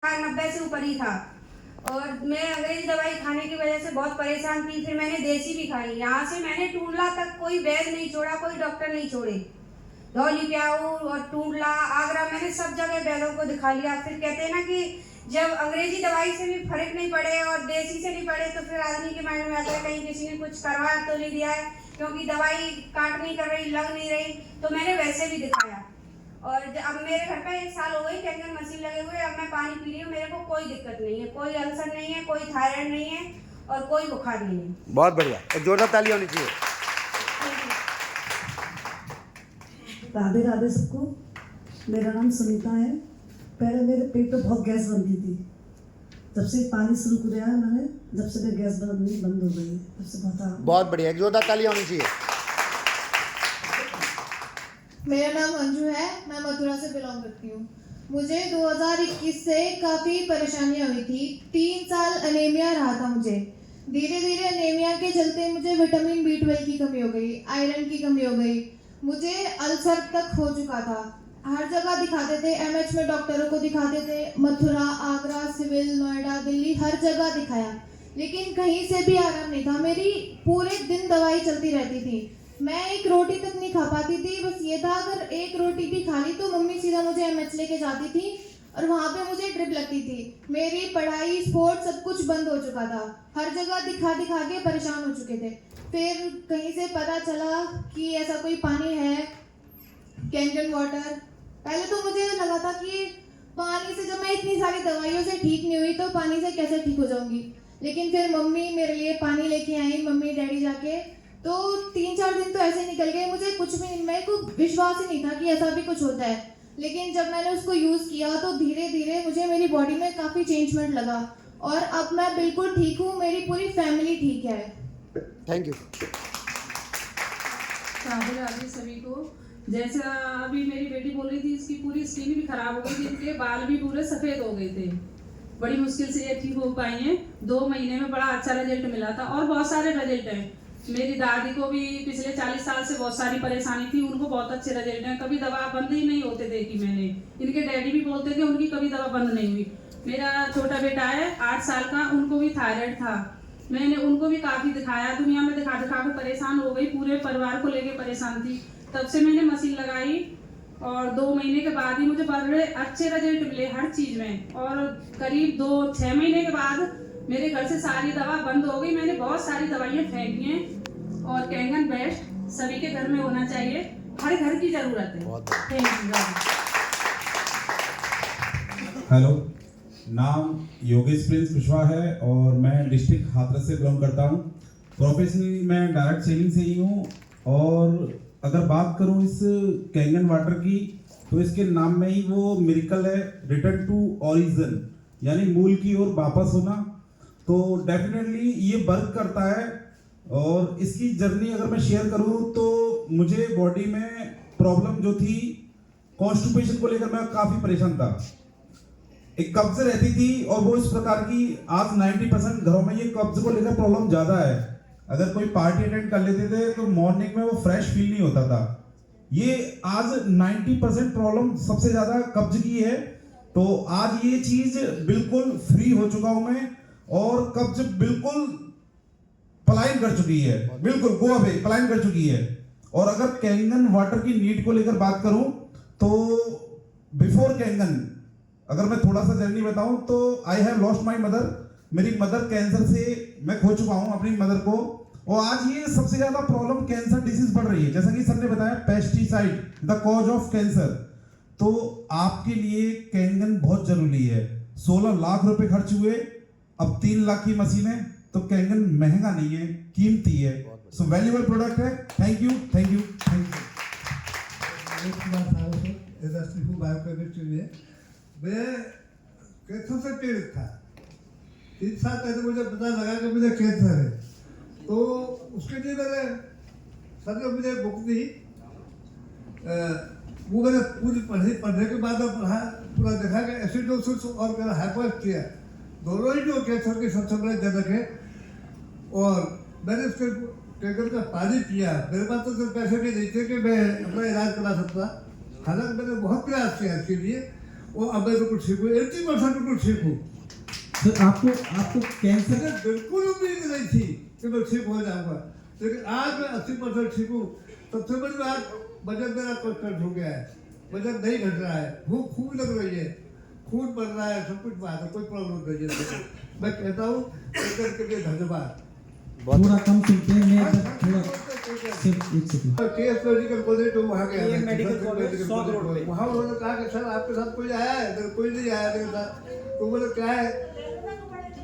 90 से ऊपर ही था और मैं अंग्रेजी दवाई खाने की वजह से बहुत परेशान थी। फिर मैंने देसी भी खाई। यहाँ से मैंने टूंडला तक कोई वैद्य नहीं छोड़ा, कोई डॉक्टर नहीं छोड़े। धौली प्याऊ और टूंडला, आगरा, मैंने सब जगह वैद्यों को दिखा लिया। फिर कहते हैं ना कि जब अंग्रेजी दवाई से भी फर्क नहीं पड़े और देसी से नहीं पड़े तो फिर आदमी के माइंड में आता है कहीं किसी ने कुछ करवा तो नहीं दिया है, क्योंकि दवाई काट नहीं कर रही, लग नहीं रही। तो मैंने वैसे भी दिखाया और अब मेरे घर पे 1 साल हो गई कैंकर मशीन लगे हुए। अब मैं पानी पी रही हूँ, मेरे को कोई दिक्कत नहीं है, कोई अल्सर नहीं है, कोई थायराइड नहीं है और कोई बुखार नहीं है। बहुत बढ़िया, एक जोरदार ताली होनी चाहिए। राधे राधे सबको। मेरा नाम सुनीता है। पहले मेरे पेट में बहुत गैस बनती थी। जब से पानी शुरू किया है मैंने, जब से गैस बननी बंद हो गई, तब से बहुत बढ़िया, एक जोरदार ताली होनी चाहिए। मेरा नाम अंजू है, मैं मथुरा से बिलोंग करती हूँ। मुझे 2021 से काफ़ी परेशानियाँ हुई थी। 3 साल अनीमिया रहा था मुझे। धीरे धीरे अनीमिया के चलते मुझे विटामिन B12 की कमी हो गई, आयरन की कमी हो गई, मुझे अल्सर तक हो चुका था। हर जगह दिखाते थे, MH में डॉक्टरों को दिखाते थे, मथुरा, आगरा, सिविल, नोएडा, दिल्ली, हर जगह दिखाया, लेकिन कहीं से भी आराम नहीं था। मेरी पूरे दिन दवाई चलती रहती थी। मैं एक रोटी तक नहीं खा पाती थी। बस ये था अगर एक रोटी भी खा ली तो मम्मी सीधा मुझे MH लेके जाती थी और वहाँ पे मुझे ड्रिप लगती थी। मेरी पढ़ाई, स्पोर्ट्स सब कुछ बंद हो चुका था। हर जगह दिखा दिखा के परेशान हो चुके थे। फिर कहीं से पता चला कि ऐसा कोई पानी है, कैंगन वाटर। पहले तो मुझे लगा था कि पानी से, जब मैं इतनी सारी दवाइयों से ठीक नहीं हुई तो पानी से कैसे ठीक हो जाऊंगी। लेकिन फिर मम्मी मेरे लिए पानी लेके आई, मम्मी डैडी जाके। तो 3-4 दिन तो ऐसे निकल गए, मुझे कुछ भी, मेरे को विश्वास ही नहीं था कि ऐसा भी कुछ होता है। लेकिन जब मैंने उसको यूज़ किया तो धीरे धीरे मुझे मेरी बॉडी में काफ़ी चेंजमेंट लगा और अब मैं बिल्कुल ठीक हूँ, मेरी पूरी फैमिली ठीक है। Thank you. राधे राधे सभी को। जैसा अभी मेरी बेटी बोल रही थी, इसकी पूरी स्किन भी खराब हो गई थी, इनके बाल भी पूरे सफ़ेद हो गए थे। बड़ी मुश्किल से ये ठीक हो पाई हैं। 2 महीने में बड़ा अच्छा रिजल्ट मिला था और बहुत सारे रिजल्ट हैं। मेरी दादी को भी पिछले 40 साल से बहुत सारी परेशानी थी, उनको बहुत अच्छे रिजल्ट हैं। कभी दवा बंद ही नहीं होते देखी मैंने। इनके डैडी भी बोलते थे उनकी कभी दवा बंद नहीं हुई। मेरा छोटा बेटा है 8 साल का, उनको भी थायराइड था। मैंने उनको भी काफ़ी दिखाया, दुनिया में दिखा दिखा के परेशान हो गई, पूरे परिवार को लेके परेशान थी। तब से मैंने मशीन लगाई और 2 महीने के बाद ही मुझे बड़े अच्छे रिजल्ट मिले हर चीज़ में। और करीब 6 महीने के बाद मेरे घर से सारी दवा बंद हो गई। मैंने बहुत सारी दवाइयाँ फेंकी हैं और कैंगन बेस्ट सभी के घर में होना चाहिए, हर घर की ज़रूरत है। Thank you. हेलो, नाम योगेश प्रिंस कुशवाहा है और मैं डिस्ट्रिक्ट हाथरस से बिलोंग करता हूँ। प्रोफेशनली मैं डायरेक्ट सेलिंग से ही हूँ। और अगर बात करूँ इस कैंगन वाटर की, तो इसके नाम में ही वो मिरेकल है, रिटर्न टू ओरिजिन, यानी मूल की ओर वापस होना। तो डेफिनेटली ये वर्क करता है। और इसकी जर्नी अगर मैं शेयर करूँ तो मुझे बॉडी में प्रॉब्लम जो थी, कॉन्स्टिपेशन को लेकर मैं काफ़ी परेशान था। एक कब्ज रहती थी और वो इस प्रकार की, आज 90% घरों में ये कब्ज को लेकर प्रॉब्लम ज़्यादा है। अगर कोई पार्टी अटेंड कर लेते थे तो मॉर्निंग में वो फ्रेश फील नहीं होता था। ये आज 90% प्रॉब्लम सबसे ज़्यादा कब्ज की है। तो आज ये चीज़ बिल्कुल फ्री हो चुका हूँ मैं और कब्ज बिल्कुल पलायन कर चुकी है, बिल्कुल गो अवे पलायन कर चुकी है। और अगर कैंगन वाटर की नीड को लेकर बात करूं तो बिफोर कैंगन अगर मैं थोड़ा सा जर्नी बताऊं तो I have lost my mother. मेरी मदर कैंसर से मैं खो चुका हूं अपनी मदर को। और आज ये सबसे ज्यादा प्रॉब्लम कैंसर डिसीज बढ़ रही है, जैसा कि सर ने बताया, pesticide the cause of cancer. तो आपके लिए कैंगन बहुत जरूरी है। 16 लाख रुपए खर्च हुए, अब 3 लाख की मशीन है। तो कैंगन महंगा नहीं है, कीमती है। सो वैल्यूएबल प्रोडक्ट है। Thank you, thank you, thank you. मैं कैंसर से पीड़ित था। 3 साल पहले मुझे पता लगा कि मुझे कैंसर है। तो उसके लिए मैंने, सर ने मुझे बुक दी, वो मैंने पूरी पढ़ने के बाद पढ़ा, पूरा देखा कि एसिडोसिस और मेरा हाइपोक्सिया दोनों ही जो कैंसर के सबसे बड़े जनक है। और मैंने उसके कैंसर का पानी पिया। मेरे पास तो सिर्फ पैसे भी नहीं थे कि मैं अपना इलाज करा सकता। हालांकि मैंने बहुत प्रयास किया इसके लिए और अब मैं बिल्कुल ठीक हूँ, 80% बिल्कुल ठीक हूँ। सर आपको कैंसर मुझे बिल्कुल उम्मीद नहीं थी कि मैं ठीक हो जाऊंगा, लेकिन आज मैं 80% ठीक हूँ। सबसे बड़ी बात, वजन मेरा कांस्टेंट हो गया है, वजन नहीं घट रहा है, भूख खूब लग रही है, खून बढ़ रहा है, सब कुछ बात है, कोई प्रॉब्लम नहीं है। मैं कहता हूँ के लिए धन्यवाद। थोड़ा कम सुनते हैं, मैं थोड़ा सिर्फ एक सेकंड। केस मेडिकल कॉलेज तो वहाँ गया, ये मेडिकल कॉलेज 100 करोड़ पे। वहाँ उन्होंने कहा कि सर आपके साथ कोई आया है? तो कोई नहीं आया मेरे साथ। तो बोले क्या है?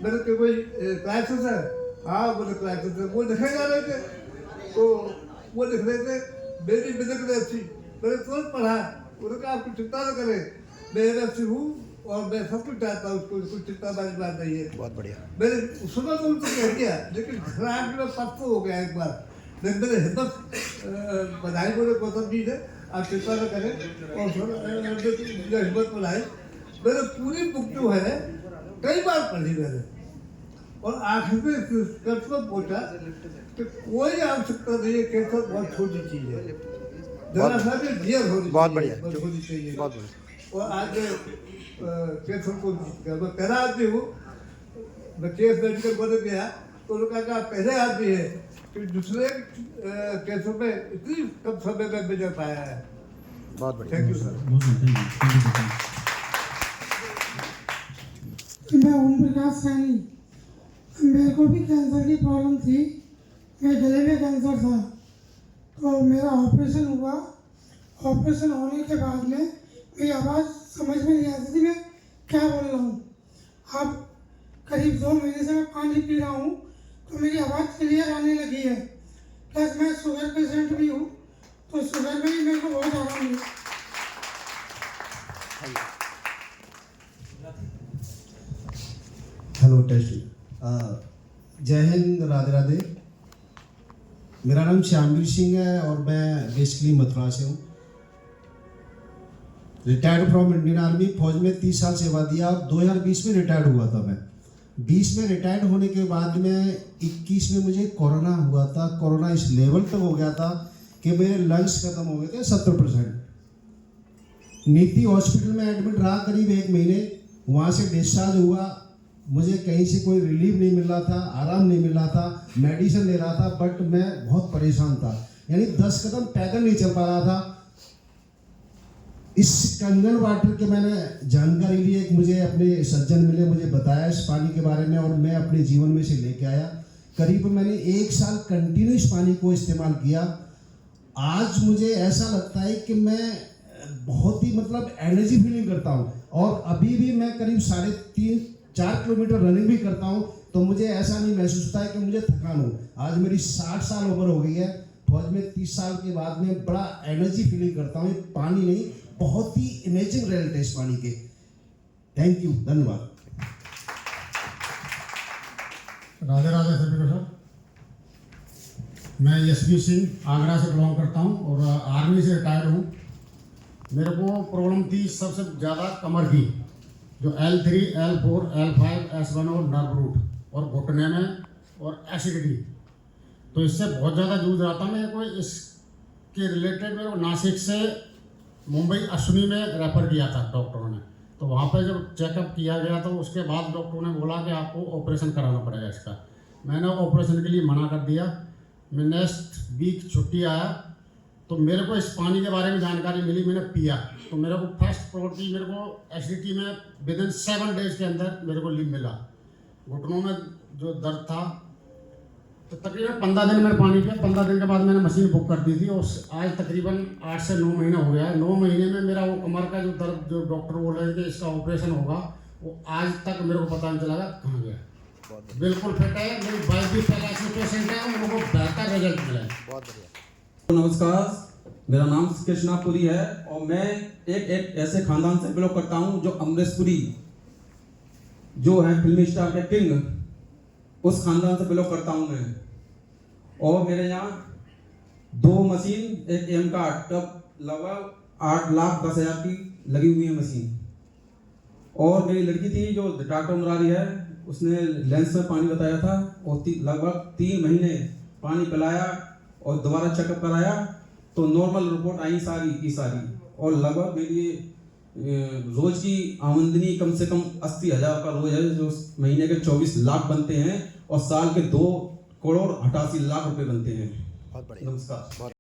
मेरे को कोई क्राइसिस है? हाँ बोले क्राइसिस है। वो दिखे जा रहे थे, तो वो दिख रहे थे, मेरी बिजक रही थी, मैंने तुरंत पढ़ा। उन्होंने कहा आपको चिंता न करें, मैं एनएफसी हूँ और मैं सब कुछ चाहता हूँ, उसको कुछ चिंता वाली बात नहीं है। बहुत बढ़िया। मैंने सुबह तो उनको कह दिया, लेकिन खराब में परसों हो गया एक बार। लेकिन मैंने हिम्मत बनाई, बोले गौतम जी ने आप चिंता न करें, और हिम्मत बनाई। मैंने पूरी बुक जो है कई बार पढ़ी मैंने, और आखिर में निष्कर्ष पर पहुंचा कि कोई आवश्यकता नहीं है, कैंसर बहुत छोटी चीज है, जरा सा भी डियर होनी बहुत बढ़िया, चाहिए। बहुत बढ़िया। और आज कैंसर को मैं पहला आदमी हूँ, मैं केस मेडिकल कॉलेज गया तो उन्होंने कहा आप पहले आदमी है कि दूसरे कैंसर में इतनी कम समय में विजय पाया है। बहुत बढ़िया। Thank you sir. मैं ओम प्रकाश सैनी, मेरे को भी कैंसर की प्रॉब्लम थी, मेरे गले में कैंसर था, तो मेरा ऑपरेशन हुआ। ऑपरेशन होने के बाद में मेरी आवाज़ समझ में नहीं आती थी मैं क्या बोल रहा हूँ। अब करीब 2 महीने से मैं पानी पी रहा हूँ तो मेरी आवाज़ क्लियर आने लगी है। प्लस मैं शुगर पेशेंट भी हूँ, तो शुगर में भी मेरे को बहुत आराम मिला। Hello test. जय हिंद, राधे राधे। मेरा नाम श्यामवीर सिंह है और मैं बेसिकली मथुरा से हूँ। रिटायर्ड फ्रॉम इंडियन आर्मी, फौज में 30 साल सेवा दिया और 2020 में रिटायर्ड हुआ था मैं। 20 में रिटायर्ड होने के बाद में 21 में मुझे कोरोना हुआ था। कोरोना इस लेवल तक हो गया था कि मेरे लंग्स खत्म हो गए थे 70%। नीति हॉस्पिटल में एडमिट रहा करीब 1 महीने, वहाँ से डिस्चार्ज हुआ। मुझे कहीं से कोई रिलीफ नहीं मिल रहा था, आराम नहीं मिल रहा था, मेडिसिन ले रहा था, बट मैं बहुत परेशान था, यानी 10 कदम पैदल नहीं चल पा रहा था। इस कंगन वाटर के मैंने जानकारी ली, एक मुझे अपने सज्जन मिले, मुझे बताया इस पानी के बारे में और मैं अपने जीवन में से लेके आया। करीब मैंने 1 साल कंटिन्यू इस पानी को इस्तेमाल किया। आज मुझे ऐसा लगता है कि मैं बहुत ही मतलब एनर्जी फीलिंग करता हूँ, और अभी भी मैं करीब 3.5-4 किलोमीटर रनिंग भी करता हूँ, तो मुझे ऐसा नहीं महसूस होता है कि मुझे थकान हो। आज मेरी 60 साल उम्र हो गई है, फौज में 30 साल के बाद में बड़ा एनर्जी फीलिंग करता हूँ। पानी नहीं, बहुत ही इमेजिंग रिजल्ट है इस पानी के। थैंक यू, धन्यवाद। राधे राधे सभी को सर। मैं यशवी सिंह आगरा से बिलोंग करता हूँ और आर्मी से रिटायर्ड हूँ। मेरे को प्रॉब्लम थी सबसे ज़्यादा कमर की, जो L3, L4, L5, S1 और नर्व रूट और घुटने में और एसिडिटी। तो इससे बहुत ज़्यादा जूझ रहा था मेरे को। इसके रिलेटेड मेरे को नासिक से मुंबई अश्विनी में रेफ़र किया था डॉक्टरों ने। तो वहाँ पर जब चेकअप किया गया तो उसके बाद डॉक्टरों ने बोला कि आपको ऑपरेशन कराना पड़ेगा इसका। मैंने ऑपरेशन के लिए मना कर दिया। मैं नेक्स्ट वीक छुट्टी आया तो मेरे को इस पानी के बारे में जानकारी मिली, मैंने पिया तो मेरे को फर्स्ट प्रायोरिटी मेरे को एसिडिटी में विदिन 7 डेज के अंदर मेरे को रिलीफ मिला। घुटनों में जो दर्द था, तो तकरीबन 15 दिन मैंने पानी पिया। 15 दिन के बाद मैंने मशीन बुक कर दी थी और आज तकरीबन 8 से 9 महीना हो गया है। 9 महीने में मेरा वो कमर का जो दर्द, जो डॉक्टर बोल रहे थे इसका ऑपरेशन होगा, वो आज तक मेरे को पता नहीं चला कहाँ गया। बिल्कुल फिट है। मेरी वाइफ भी पहले ऐसे पेशेंट है, उन लोगों को बेहतर रिजल्ट मिला है। बहुत बढ़िया। नमस्कार, मेरा नाम कृष्णापुरी है और मैं एक ऐसे खानदान से बिलोंग करता हूं जो अमरीशपुरी जो है फिल्मी स्टार के किंग, उस खानदान से बिलोंग करता हूं मैं। और मेरे यहाँ 2 मशीन, एक एम कार्ड तब लगभग 8,10,000 की लगी हुई है मशीन। और मेरी लड़की थी जो डॉक्टर मुरारी है, उसने लेंस में पानी बताया था और लगभग 3 महीने पानी पिलाया और दोबारा चेकअप कराया तो नॉर्मल रिपोर्ट आई सारी की सारी। और लगभग मेरी रोज की आमदनी कम से कम 80,000 का रोज है, जो महीने के 24 लाख बनते हैं और साल के 2 करोड़ 88 लाख रुपए बनते हैं। बहुत बढ़िया। नमस्कार।